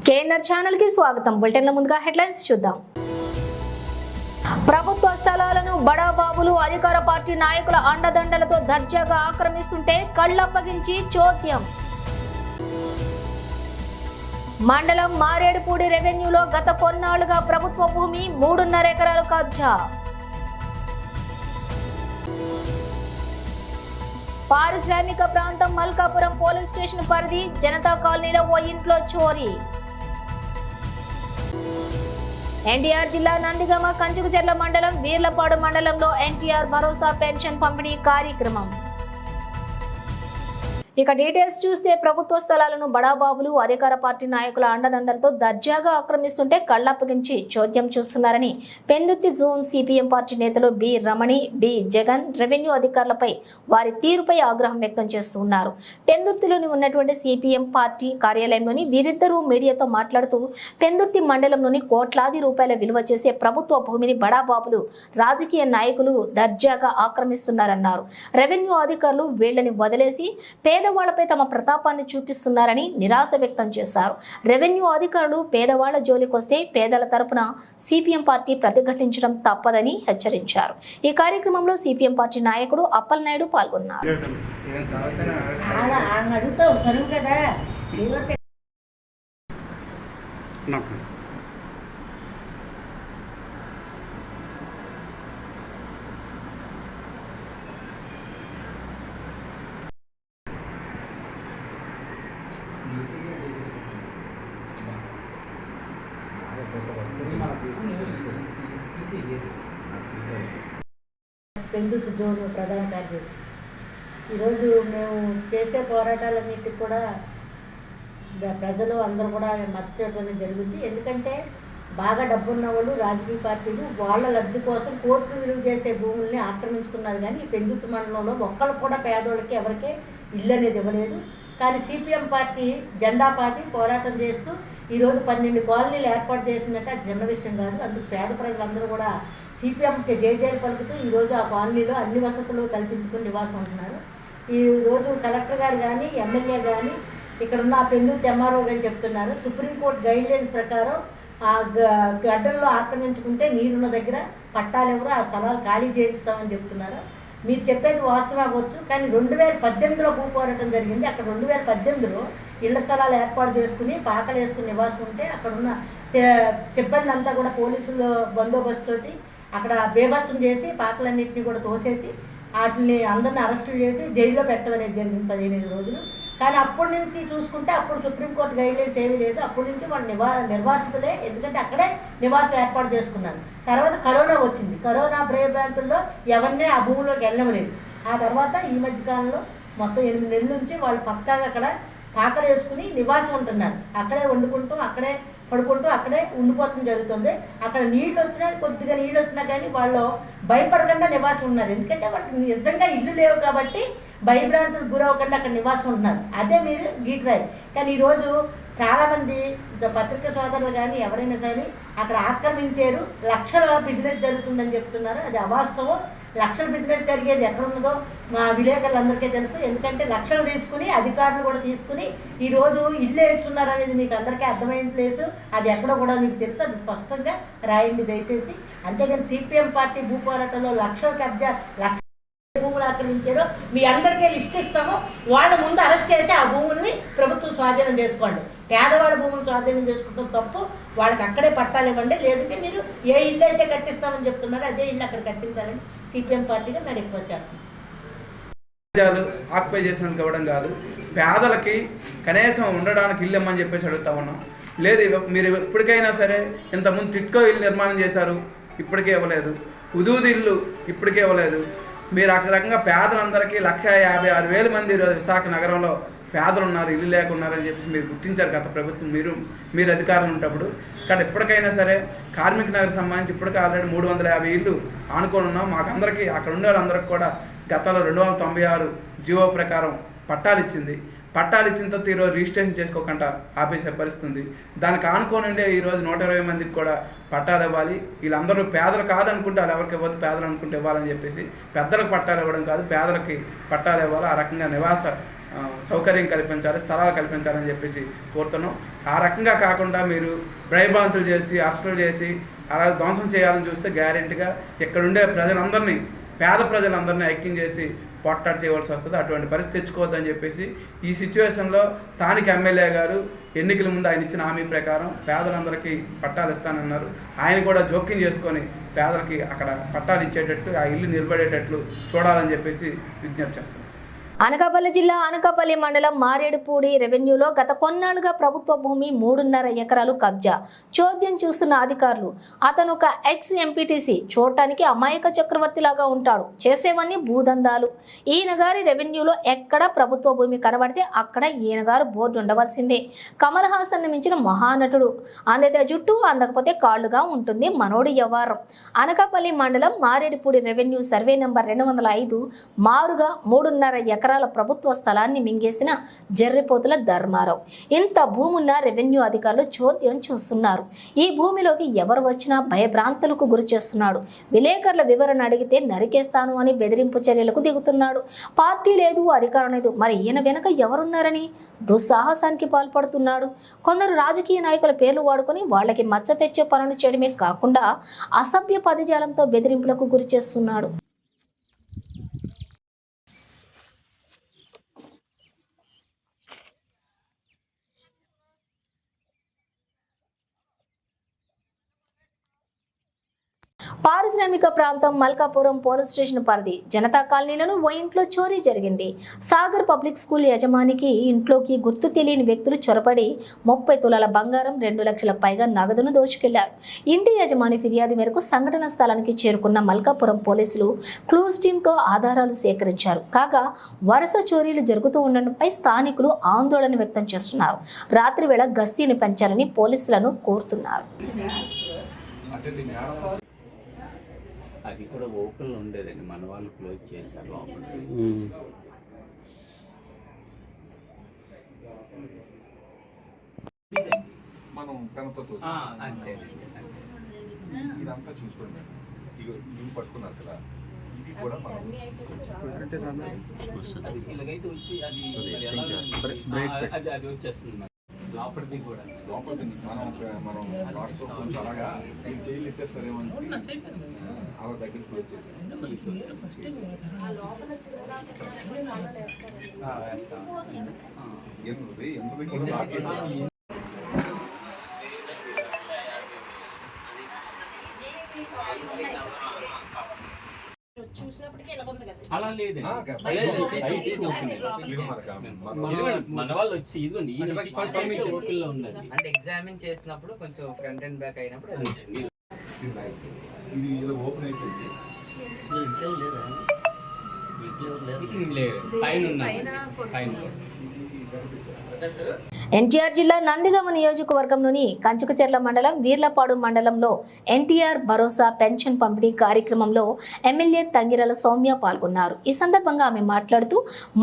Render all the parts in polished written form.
KNR channel కి స్వాగతం. బులెటిన్ల ముందుగా హెడ్లైన్స్ చూద్దాం. ప్రభుత్వ స్థలాలను బడాబాబులు అధికార పార్టీ నాయకుల అండదండలతో దర్జాగా ఆక్రమిస్తుంటే కళ్లప్పగించి చోద్యం. మండలం మారేడుపూడి రెవెన్యూలో గత కొన్నాళ్లుగా ప్రభుత్వ భూమి 3.5 ఎకరాలు కబ్జా. పారిశ్రామిక ప్రాంతం మల్కాపురం పోలీస్ స్టేషన్ పరిధి జనతా కాలనీలో ఓ ఇంట్లో చోరీ. ఎన్టీఆర్ జిల్లా నందిగామ కంచుకుచెర్ల మండలం వీర్లపాడు మండలంలో ఎన్టీఆర్ భరోసా పెన్షన్ పంపిణీ కార్యక్రమం. ఇక డీటెయిల్స్ చూస్తే ప్రభుత్వ స్థలాలను బడాబాబులు అధికార పార్టీ నాయకుల అండదండలతో దర్జాగా ఆక్రమిస్తుంటే కళ్లప్పగించి చోద్యం చూస్తున్నారని పెందుర్తి జోన్ సిపిఎం పార్టీ నేతలు బి రమణి, బి జగన్ రెవెన్యూ అధికారులపై వారి తీరుపై ఆగ్రహం వ్యక్తం చేస్తున్నారు. పెందుర్తిలోని ఉన్నటువంటి సిపిఎం పార్టీ కార్యాలయంలోని వీరిద్దరూ మీడియాతో మాట్లాడుతూ పెందుర్తి మండలంలోని కోట్లాది రూపాయల విలువ చేసే ప్రభుత్వ భూమిని బడాబాబులు రాజకీయ నాయకులు దర్జాగా ఆక్రమిస్తున్నారన్నారు. రెవెన్యూ అధికారులు వీళ్లని వదిలేసి పేదవాళ్లపై తమ ప్రతాపాన్ని చూపిస్తున్నారని నిరాశ వ్యక్తం చేశారు. రెవెన్యూ అధికారులు పేదవాళ్ల జోలికొస్తే పేదల తరపున సిపిఎం పార్టీ ప్రతిఘటించడం తప్పదని హెచ్చరించారు. ఈ కార్యక్రమంలో సిపిఎం పార్టీ నాయకుడు అప్పలనాయుడు పాల్గొన్నారు. పెందుర్తి జోన్ ప్రధాన కార్యదర్శి. ఈరోజు మేము చేసే పోరాటాలన్నిటికీ కూడా ప్రజలు అందరూ కూడా మద్దతు జరుగుతుంది. ఎందుకంటే బాగా డబ్బున్న వాళ్ళు రాజకీయ పార్టీలు వాళ్ళ లబ్ధి కోసం కోర్టు విలువ చేసే భూముల్ని ఆక్రమించుకున్నారు. కానీ ఈ పెందుర్తి మండలంలో ఒక్కళ్ళు కూడా పేదోళ్ళకి ఎవరికే ఇల్లు అనేది ఇవ్వలేదు. కానీ సిపిఎం పార్టీ జెండా పాతి పోరాటం చేస్తూ ఈరోజు 12 కాలనీలు ఏర్పాటు చేసిందంటే అది చిన్న విషయం కాదు. అందుకు పేద ప్రజలందరూ కూడా సిపిఎంకి జేజేలు పలుకుతూ ఈరోజు ఆ కాలనీలో అన్ని వసతులు కల్పించుకుని నివాసం ఉంటున్నారు. ఈరోజు కలెక్టర్ గారు కానీ ఎమ్మెల్యే కానీ ఇక్కడున్న పెందుర్తి ఎంఆర్ఓ గారు చెప్తున్నారు, సుప్రీంకోర్టు గైడ్లైన్స్ ప్రకారం ఆ గడ్డల్లో ఆక్రమించుకుంటే నీరున్న దగ్గర పట్టాలు ఎవరు ఆ స్థలాలు ఖాళీ చేయించుతామని చెప్తున్నారు. మీరు చెప్పేది వాస్తవం అవ్వచ్చు, కానీ 2018లో భూ పోరాటం జరిగింది. అక్కడ 2018లో ఇళ్ల స్థలాలు ఏర్పాటు చేసుకుని పాకలు వేసుకుని నివాసం ఉంటే అక్కడున్న సిబ్బంది అంతా కూడా పోలీసుల బందోబస్తు తోటి అక్కడ బేభత్సం చేసి పాకలన్నింటినీ కూడా తోసేసి వాటిని అందరిని అరెస్టులు చేసి జైల్లో పెట్టడం అనేది జరిగింది 15 రోజులు. కానీ అప్పటి నుంచి చూసుకుంటే అప్పుడు సుప్రీంకోర్టు గైడ్లైన్స్ ఏమీ లేదు. అప్పటి నుంచి వాళ్ళు నిర్వాసితులే, ఎందుకంటే అక్కడే నివాసం ఏర్పాటు చేసుకున్నారు. తర్వాత కరోనా వచ్చింది. కరోనా భయభ్రాంతుల్లో ఎవరినే ఆ భూమిలోకి వెళ్ళలేదు. ఆ తర్వాత ఈ మధ్యకాలంలో మొత్తం 8 నెలల నుంచి వాళ్ళు పక్కాగా అక్కడ పాకలు వేసుకుని నివాసం ఉంటున్నారు. అక్కడే వండుకుంటూ అక్కడే పడుకుంటూ అక్కడే ఉండిపోవడం జరుగుతుంది. అక్కడ నీళ్ళు వచ్చినా కొద్దిగా నీళ్ళు వచ్చినా కానీ వాళ్ళు భయపడకుండా నివాసం ఉన్నారు. ఎందుకంటే వాళ్ళకి నిజంగా ఇల్లు లేవు కాబట్టి భయభ్రాంతులు గురవ్వకుండా అక్కడ నివాసం ఉంటున్నారు. అదే మీరు గీట్రాయి. కానీ ఈరోజు చాలామంది పత్రికా సోదరులు కానీ ఎవరైనా సరే అక్కడ ఆక్రమించారు, లక్షల బిజినెస్ జరుగుతుందని చెప్తున్నారు. అది అవాస్తవం. లక్షల బిజినెస్ జరిగేది ఎక్కడ ఉన్నదో మా విలేకరులందరికీ తెలుసు. ఎందుకంటే లక్షలు తీసుకుని అధికారులు కూడా తీసుకుని ఈరోజు ఇల్లు వేస్తున్నారు అనేది మీకు అందరికీ అర్థమైన ప్లేసు. అది ఎక్కడో కూడా మీకు తెలుసు. అది స్పష్టంగా రాయండి దయచేసి. అంతేగాని సిపిఎం పార్టీ భూ పోరాటంలో లక్షల కబ్జా భూములు ఆక్రమించారో మీ అందరికీ లిస్ట్ ఇస్తాము. వాళ్ళ ముందు అరెస్ట్ చేసి ఆ భూముల్ని ప్రభుత్వం స్వాధీనం చేసుకోండి. పేదవాళ్ళ భూములు స్వాధీనం చేసుకుంటాం తప్పు. వాళ్ళకి అక్కడే పట్టాలు ఇవ్వండి. లేదంటే మీరు ఏ ఇల్లు అయితే కట్టిస్తామని చెప్తున్నారో అదే ఇల్లు అక్కడ కట్టించాలని సిపిఎం పార్టీగా నేను రిక్వెస్ట్ చేస్తున్నాను. ఆక్యుపై చేసినందుకు ఇవ్వడం కాదు, పేదలకి కనీసం ఉండడానికి ఇల్లు ఇమ్మని చెప్పేసి అడుగుతా ఉన్నాం. లేదు మీరు ఇప్పటికైనా సరే ఇంతకుముందు టిట్కో ఇల్లు నిర్మాణం చేశారు, ఇప్పటికే ఇవ్వలేదు. ఉదూది ఇల్లు ఇప్పటికే ఇవ్వలేదు. మీరు ఆ రకంగా పేదలందరికీ 156,000 మంది ఈరోజు విశాఖ నగరంలో పేదలు ఉన్నారు, ఇల్లు లేకున్నారని చెప్పేసి మీరు గుర్తించారు గత ప్రభుత్వం మీరు అధికారులు ఉన్నప్పుడు. కానీ ఇప్పటికైనా సరే కార్మిక నగర్ సంబంధించి ఇప్పటికే ఆల్రెడీ 350 ఇళ్ళు ఆనుకొని ఉన్నాం. మాకందరికీ అక్కడ ఉండే వాళ్ళందరికీ కూడా గతంలో 296 జీవో ప్రకారం పట్టాలు ఇచ్చింది. పట్టాలు ఇచ్చిన తర్వాత ఈరోజు రిజిస్ట్రేషన్ చేసుకోకుండా ఆపేసే పరిస్థితి ఉంది. దానికి ఆనుకోనుండే ఈరోజు 120 మందికి కూడా పట్టాలు ఇవ్వాలి. వీళ్ళందరూ పేదలు కాదనుకుంటే వాళ్ళు ఎవరికి ఇవ్వద్దు, పేదలు అనుకుంటే ఇవ్వాలని చెప్పేసి పెద్దలకు పట్టాలు ఇవ్వడం కాదు, పేదలకి పట్టాలు ఇవ్వాలి. ఆ రకంగా నివాస సౌకర్యం కల్పించాలి, స్థలాలు కల్పించాలని చెప్పేసి కోరుతున్నాం. ఆ రకంగా కాకుండా మీరు భయభ్రాంతులు చేసి అరెస్టులు చేసి అలా ధ్వంసం చేయాలని చూస్తే గ్యారెంటీగా ఇక్కడుండే ప్రజలందరినీ, పేద ప్రజలందరినీ ఐక్యం చేసి పోట్లాట చేయవలసి వస్తుంది. అటువంటి పరిస్థితి తెచ్చుకోవద్దని చెప్పేసి ఈ సిచ్యువేషన్లో స్థానిక ఎమ్మెల్యే గారు ఎన్నికల ముందు ఆయన ఇచ్చిన హామీ ప్రకారం పేదలందరికీ పట్టాలు ఇస్తానన్నారు. ఆయన కూడా జోక్యం చేసుకొని పేదలకి అక్కడ పట్టాలు ఇచ్చేటట్టు, ఆ ఇల్లు నిలబడేటట్లు చూడాలని చెప్పేసి విజ్ఞప్తి చేస్తాం. అనకాపల్లి జిల్లా అనకాపల్లి మండలం మారేడుపూడి రెవెన్యూలో గత కొన్నాళ్లుగా ప్రభుత్వ భూమి 3.5 ఎకరాలు కబ్జా. చోద్యం చూస్తున్న అధికారులు. అతను ఒక ఎక్స్ ఎంపీటీసీ, చూడటానికి అమాయక చక్రవర్తిలాగా ఉంటాడు, చేసేవన్నీ భూదందాలు. ఈయన గారి రెవెన్యూలో ఎక్కడ ప్రభుత్వ భూమి కనబడితే అక్కడ ఈయన గారు బోర్డు ఉండవలసిందే. కమల్ హాసన్ మించిన మహానటుడు. అందితే జుట్టు, అందకపోతే కాళ్లుగా ఉంటుంది మనోడి వ్యవహారం. అనకాపల్లి మండలం మారేడుపూడి రెవెన్యూ సర్వే నంబర్ 205 మారుగా 3.5 ఎకరాల ప్రభుత్వ స్థలాన్ని మింగేసిన జర్రిపోతుల ధర్మారావు. ఇంత భూమున్న రెవెన్యూ అధికారులు చోద్యం చూస్తున్నారు. ఈ భూమిలోకి ఎవరు వచ్చినా భయభ్రాంతులకు గురి చేస్తున్నాడు. విలేకరుల వివరణ అడిగితే నరికేస్తాను అని బెదిరింపు చర్యలకు దిగుతున్నాడు. పార్టీ లేదు, అధికారం లేదు, మరి ఈయన వెనక ఎవరున్నారని దుస్సాహసానికి పాల్పడుతున్నాడు. కొందరు రాజకీయ నాయకుల పేర్లు వాడుకొని వాళ్ళకి మచ్చ తెచ్చే పనులు చేయడమే కాకుండా అసభ్య పదజాలంతో బెదిరింపులకు గురి చేస్తున్నాడు. పారిశ్రామిక ప్రాంతం మల్కాపురం పోలీస్ స్టేషన్ పరిధి జనతా కాలనీలను ఓ ఇంట్లో చోరీ జరిగింది. సాగర్ పబ్లిక్ స్కూల్ యజమానికి ఇంట్లోకి గుర్తు తెలియని వ్యక్తులు చొరబడి 30 తులాల బంగారం, 2 లక్షల పైగా నగదును దోచుకెళ్లారు. ఇంటి యజమాని ఫిర్యాదు మేరకు సంఘటన స్థలానికి చేరుకున్న మల్కాపురం పోలీసులు క్లూజ్ టీంతో ఆధారాలు సేకరించారు. కాగా వరుస చోరీలు జరుగుతూ ఉండడంపై స్థానికులు ఆందోళన వ్యక్తం చేస్తున్నారు. రాత్రి వేళ గస్తీని పెంచాలని పోలీసులను కోరుతున్నారు. అది కూడా ఓపెన్ ఉండేదండి, మన వాళ్ళు క్లోజ్ చేశారు లోపల. మనం పెనతో అంతే ఇదంతా చూసుకోండి. ఇవి పట్టుకున్నారు కదా, ఇది కూడా మనం ఇలాగైతే వచ్చి అది వచ్చేస్తుంది లోపలిది కూడా. లోపలికి మనం కొంచెం అలాగా మీరు జైలు ఎత్తేస్తారేమో అలా దగ్గర క్లోజ్ చేశారు. ఎందుకు అలా లేదండి, మన వాళ్ళు వచ్చి ఇదిగోండి ఓపెన్ లో ఉందండి. అంటే ఎగ్జామిన్ చేసినప్పుడు కొంచెం ఫ్రంట్ అండ్ బ్యాక్ అయినప్పుడు ఇది ఇలా ఓపెన్ అయిపోయింది. లేదు పైన ఎన్టీఆర్ జిల్లా నందిగామ నియోజకవర్గంలోని కంచుకచెర్ల మండలం వీర్లపాడు మండలంలో ఎన్టీఆర్ భరోసా పెన్షన్ పంపిణీ కార్యక్రమంలో ఎమ్మెల్యే తంగిరాల సౌమ్య పాల్గొన్నారు. ఈ సందర్భంగా ఆమె మాట్లాడుతూ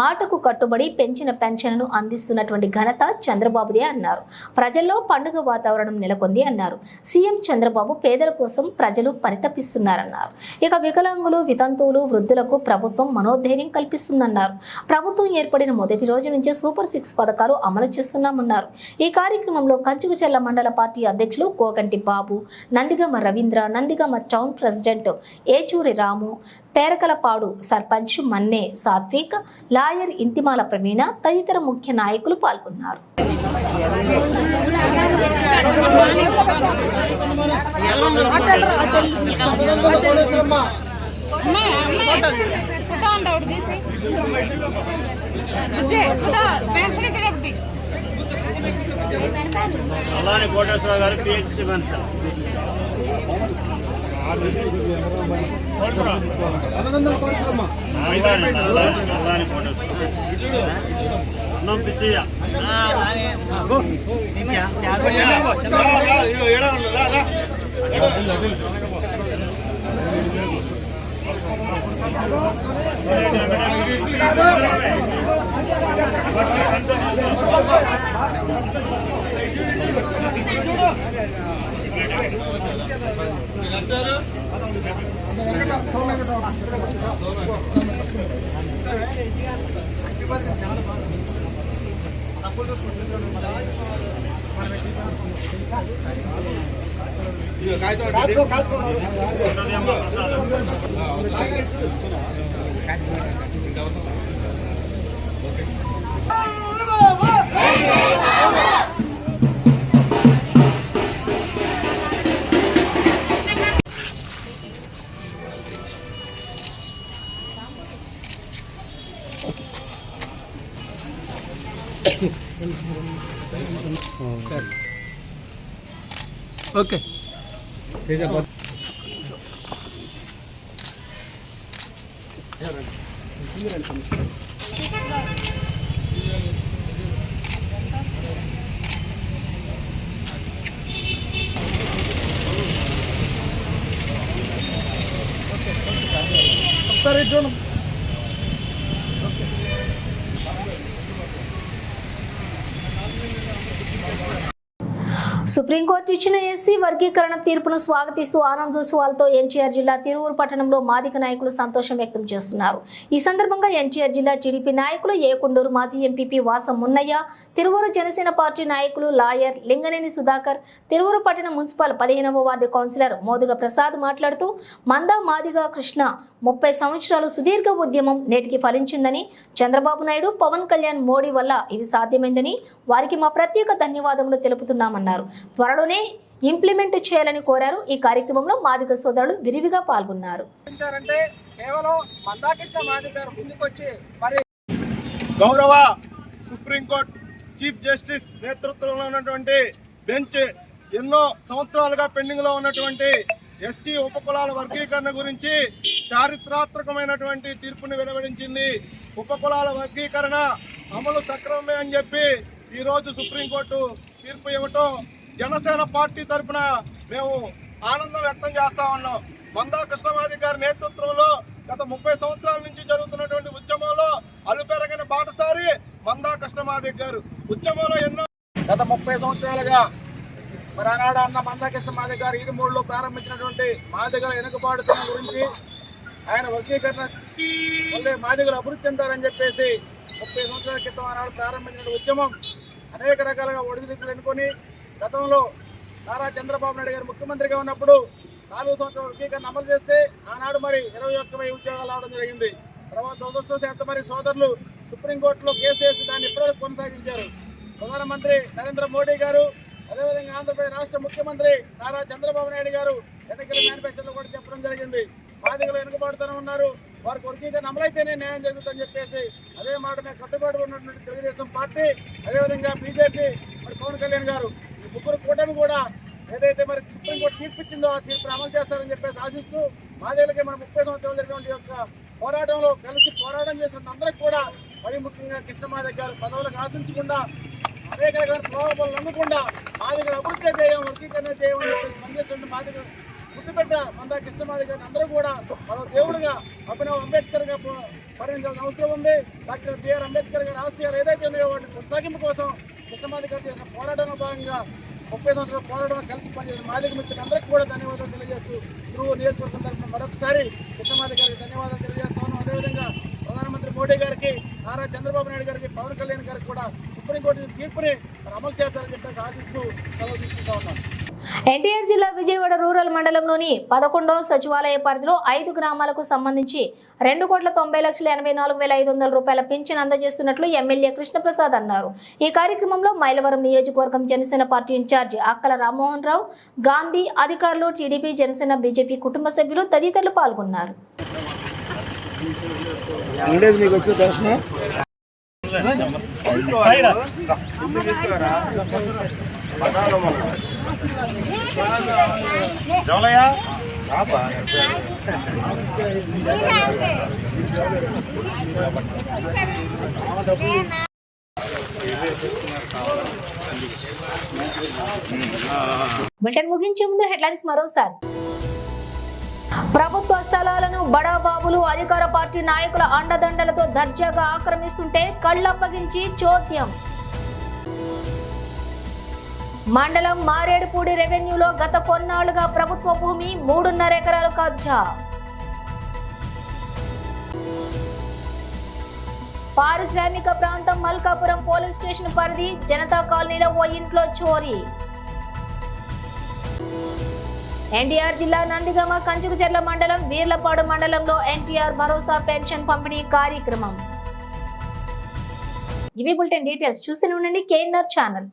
మాటకు కట్టుబడి పెంచిన పెన్షన్ను అందిస్తున్నటువంటి ఘనత చంద్రబాబుదే అన్నారు. ప్రజల్లో పండుగ వాతావరణం నెలకొంది అన్నారు. సీఎం చంద్రబాబు పేదల కోసం ప్రజలు పరితపిస్తున్నారన్నారు. ఇక వికలాంగులు, వితంతువులు, వృద్ధులకు ప్రభుత్వం మనోధైర్యం కల్పిస్తుందన్నారు. ప్రభుత్వం ఏర్పడిన మొదటి రోజు నుంచే సూపర్ 6 పథకాలు అమలు చేస్తున్నామన్నారు. ఈ కార్యక్రమంలో కంచుకచెర్ల మండల పార్టీ అధ్యక్షులు కోగంటి బాబు, నందిగామ రవీంద్ర, నందిగామ టౌన్ ప్రెసిడెంట్ ఏచూరి రాము, పేరకలపాడు సర్పంచ్ మన్నే సాత్విక్, లాయర్ ఇంతిమాల ప్రవీణ తదితర ముఖ్య నాయకులు పాల్గొన్నారు. అలానే కోటేశ్వరరావు గారు పిహెచ్సి మనిషి అన్నం పిచ్చయ్య సోమేశ్వర ఓకే ఒకసారి చూడండి. సుప్రీంకోర్టు ఇచ్చిన ఎస్సీ వర్గీకరణ తీర్పును స్వాగతిస్తూ ఆనందోత్సవాలతో ఎన్టీఆర్ జిల్లా తిరువూరు పట్టణంలో మాదిగ నాయకులు సంతోషం వ్యక్తం చేస్తున్నారు. ఈ సందర్భంగా ఎన్టీఆర్ జిల్లా టీడీపీ నాయకులు ఏకొండూరు మాజీ ఎంపీపీ వాసం మున్నయ్య, తిరువూరు జనసేన పార్టీ నాయకులు లాయర్ లింగనేని సుధాకర్, తిరువూరు పట్టణ మున్సిపల్ 15వ వార్డు కౌన్సిలర్ మోదుగ ప్రసాద్ మాట్లాడుతూ మందా మాదిగ కృష్ణ 30 సంవత్సరాలు సుదీర్ఘ ఉద్యమం నేటికి ఫలించిందని, చంద్రబాబు నాయుడు, పవన్ కళ్యాణ్, మోడీ వల్ల ఇది సాధ్యమైందని వారికి మా ప్రత్యేక ధన్యవాదములు తెలుపుతున్నామన్నారు. త్వరలోనే ఇంప్లిమెంట్ చేయాలని కోరారు. ఈ కార్యక్రమంలో మాదిగ సోదరులు విరివిగా పాల్గొన్నారు. గౌరవ సుప్రీంకోర్టు చీఫ్ జస్టిస్ నేతృత్వంలో ఉన్నటువంటి బెంచ్ ఎన్నో సంవత్సరాలుగా పెండింగ్ లో ఉన్నటువంటి ఎస్సీ ఉపకులాల వర్గీకరణ గురించి చారిత్రాత్మకమైనటువంటి తీర్పుని వెలువడించింది. ఉపకులాల వర్గీకరణ అమలు సక్రమమే అని చెప్పి ఈరోజు సుప్రీంకోర్టు తీర్పు ఇవ్వటం జనసేన పార్టీ తరఫున మేము ఆనందం వ్యక్తం చేస్తా ఉన్నాం. మందా కృష్ణమాది గారి నేతృత్వంలో గత 30 సంవత్సరాల నుంచి జరుగుతున్నటువంటి ఉద్యమంలో అలుపెరగని బాటసారి మందా కృష్ణమాది గారు. ఉద్యమంలో ఎన్నో గత 30 సంవత్సరాలుగా మరి ఆనాడు అన్న మందా కృష్ణమాది గారు 23లో ప్రారంభించినటువంటి మాదిగల వెనుకబాటుతనం గురించి, ఆయన వర్గీకరణ వల్లే మాదిగలు అభివృద్ధి చెందారని చెప్పేసి 30 సంవత్సరాల క్రితం ఆనాడు ప్రారంభించిన ఉద్యమం అనేక రకాలుగా ఒడిదుడుకులు ఎన్నుకొని గతంలో నారా చంద్రబాబు నాయుడు గారు ముఖ్యమంత్రిగా ఉన్నప్పుడు 4 సంవత్సరాల వర్గీకరణ అమలు చేస్తే ఆనాడు మరి 21,000 ఉద్యోగాలు రావడం జరిగింది. తర్వాత దురదృష్టవశాత్తు మరి సోదరులు సుప్రీంకోర్టులో కేసు వేసి దాన్ని ఇప్పటివరకు కొనసాగించారు. ప్రధానమంత్రి నరేంద్ర మోడీ గారు, అదేవిధంగా ఆంధ్రప్రదేశ్ రాష్ట్ర ముఖ్యమంత్రి నారా చంద్రబాబు నాయుడు గారు ఎన్నికల మేనిఫెస్టోలో కూడా చెప్పడం జరిగింది. బాధితులు వెనుకబడుతూనే ఉన్నారు, వారికి వర్గీకరణ అమలైతేనే న్యాయం జరుగుతుందని చెప్పేసి అదే మాట మీద కట్టుబడి ఉన్నటువంటి తెలుగుదేశం పార్టీ, అదేవిధంగా బీజేపీ, మరి పవన్ కళ్యాణ్ గారు, ఈ ముగ్గురు కూటమి కూడా ఏదైతే మరి సుప్రీంకోర్టు తీర్పు ఇచ్చిందో ఆ తీర్పును అమలు చేస్తారని చెప్పేసి ఆశిస్తూ మాదేలకి మన 30 సంవత్సరాలు జరిగినటువంటి యొక్క పోరాటంలో కలిసి పోరాటం చేసిన అందరికి కూడా, మరి ముఖ్యంగా కృష్ణమాదిగ గారు పదవులకు ఆశించకుండా అనేక రకాల ప్రభావాలు అందకుండా మాదిగ అభివృద్ధి చేయం, వర్గీకరణ చేయమని చెప్పేసి పనిచేస్తున్న మాదిగ గుర్తుపెట్ట మందా కృష్ణమాదిగ గారిని అందరూ కూడా మన దేవుడుగా అభినవ్ అంబేద్కర్ గా పరిగణించాల్సిన అవసరం ఉంది. డాక్టర్ బిఆర్ అంబేద్కర్ గారి ఆశయాలు ఏదైతే ఉన్నాయో వాటిని కొనసాగింపు కోసం కృష్ణమాదిగ గారు చేసిన పోరాటంలో భాగంగా 30 సంవత్సరాల పోరాటంలో కలిసి పనిచేసిన మాదిగ మిత్రులు అందరికీ కూడా ధన్యవాదాలు తెలియజేస్తూ తిరువూరు నియోజకవర్గం తరఫున మరొకసారి కృష్ణమాదిగ గారికి ధన్యవాదాలు తెలియజేస్తాను. అదేవిధంగా ప్రధానమంత్రి మోడీ గారికి, నారా చంద్రబాబు నాయుడు గారికి, పవన్ కళ్యాణ్ గారికి కూడా సుప్రీంకోర్టు తీర్పుని అమలు చేస్తారని చెప్పేసి ఆశిస్తూ సెలవు తీసుకుంటా ఉన్నాను. ఎన్టీఆర్ జిల్లా విజయవాడ రూరల్ మండలంలోని 11వ సచివాలయ పరిధిలో 5 గ్రామాలకు సంబంధించి 2,90,84,500 రూపాయల పింఛన్ అందజేస్తున్నట్లు ఎమ్మెల్యే కృష్ణప్రసాద్ అన్నారు. ఈ కార్యక్రమంలో మైలవరం నియోజకవర్గం జనసేన పార్టీ ఇన్ఛార్జి అక్కల రామ్మోహన్ రావు, గాంధీ, అధికారులు, టీడీపీ, జనసేన, బీజేపీ కుటుంబ సభ్యులు తదితరులు పాల్గొన్నారు. బులెటిన్ ముగించే ముందు హెడ్లైన్స్ మరోసారి. ప్రభుత్వ స్థలాలను బడాబాబులు, అధికార పార్టీ నాయకుల అండదండలతో దర్జాగా ఆక్రమిస్తుంటే కళ్లప్పగించి చోద్యం. మండలం మారేడుపూడి రెవెన్యూలో గత కొన్నాళ్లుగా ప్రభుత్వ భూమి 3.5 ఎకరాలు కబ్జా. పారిశ్రామిక ప్రాంతం మల్కాపురం పోలీస్ స్టేషన్ పరిధి జనతా కాలనీలో ఓ ఇంట్లో చోరీ. ఎన్టీఆర్ జిల్లా నందిగామ కంచుకుచెర్ల మండలం వీర్లపాడు మండలంలో ఎన్టీఆర్ భరోసా పెన్షన్ పంపిణీ కార్యక్రమం. ఇవి బులెటిన్ డీటెయిల్స్. చూస్తూనే ఉండండి KNR ఛానల్.